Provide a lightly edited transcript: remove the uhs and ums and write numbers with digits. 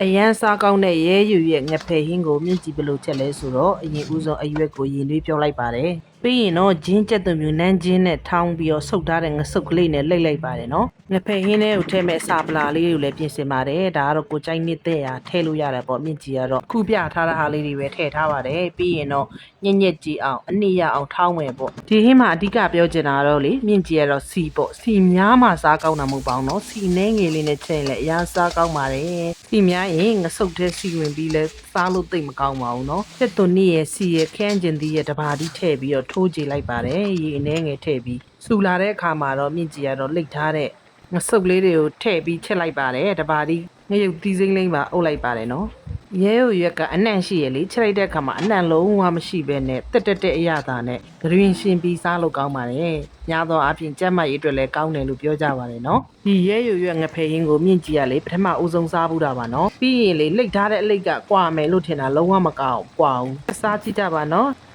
အရန်စားကောင်းတဲ့ရဲယူရဲ့ငဖယ်ဟင်းကိုမြင့်ကြည့်ဘလို့ချက်လဲဆိုတော့အရင်ဦးဆုံးအရွက်ကိုရင်သွေးပြောလိုက်ပါတယ်ပြီးရင်တော့ဂျင်းကျက်သွမျိုးနန်းချင်းနဲ့ထောင်းပြီးတော့ဆုပ်ထားတဲ့ငဆုပ်ကလေးနဲ့လိတ်လိုက်ပါတယ်နော်ငဖယ်ဟင်းထဲကိုထည့်မဲ့စာပလာလေးကိုလည်းပြင်ဆင်ပါတယ်ဒါကတော့ကိုကြိုက်နေတဲ့ရာထည့်လို့ရတယ်ပေါ့မြင့်ကြည့်ကတော့ခုပြထားတဲ့ဟာလေးတွေပဲထည့်ထားပါတယ်ပြီးရင်တော့ညက်ညက်ကြည့်အောင်အနည်းရအောင်ထောင်းမယ်ပေါ့ဒီဟင်းမှာအဓိကပြောချင်တာတော့လေမြင့်ကြည့်ရတော့စီပေါ့စီများမှစားကောင်းတာမဟုတ်ပါဘူးနော်စီနှဲငယ်လေးနဲ့ချက်ရင်လည်းအများစားကောင်းပါတယ်စီများရင်ငဆုပ်ထဲစီဝင်ပြီးလဲစားလို့သိမကောင်းပါဘူးနော်ချက်သွန်နည်းရဲ့စီရဲ့ခန်းကျင်သီးရဲ့တပါးတီးထည့်ပြီးတော့ထိုးကြည့်လိုက်ပါတယ်ရေအနှဲငယ်ထည့်ပြီးစူလာတဲ့အခါမှာတော့မြင့်ကြည့်ရတော့လိတ်ထားတဲ့ငဆုပ်လေးတွေကိုထည့်ပြီးချက်လိုက်ပါတယ်တပါးတီးငရုတ်သီးစိမ့်လိမ့်ပါအုပ်လိုက်ပါတယ်နော်ရဲကိုရွက်ကအနှံ့ရှိရလေချက်လိုက်တဲ့အခါမှာအနှံ့လုံးဝမရှိဘဲနဲ့တက်တက်တဲ့အရသာနဲ့ဂရင်းရှင်ပြီးစားလို့ကောင်းပါတယ်။ညာတော့အပြင်ကြက်မရေးအတွက်လည်းကောင်းတယ်လို့ပြောကြပါတယ်နော်။ဒီရဲရွက်ငဖယ်ဟင်းကိုမြင့်ကြည့်ရလေပထမဦးဆုံးစားဘူးတာပါနော်။ပြီးရင်လေလိတ်ထားတဲ့အလိတ်ကကွာမယ်လို့ထင်တာလုံးဝမကောင်းကွာဘူး။စားကြည့်ကြပါနော်။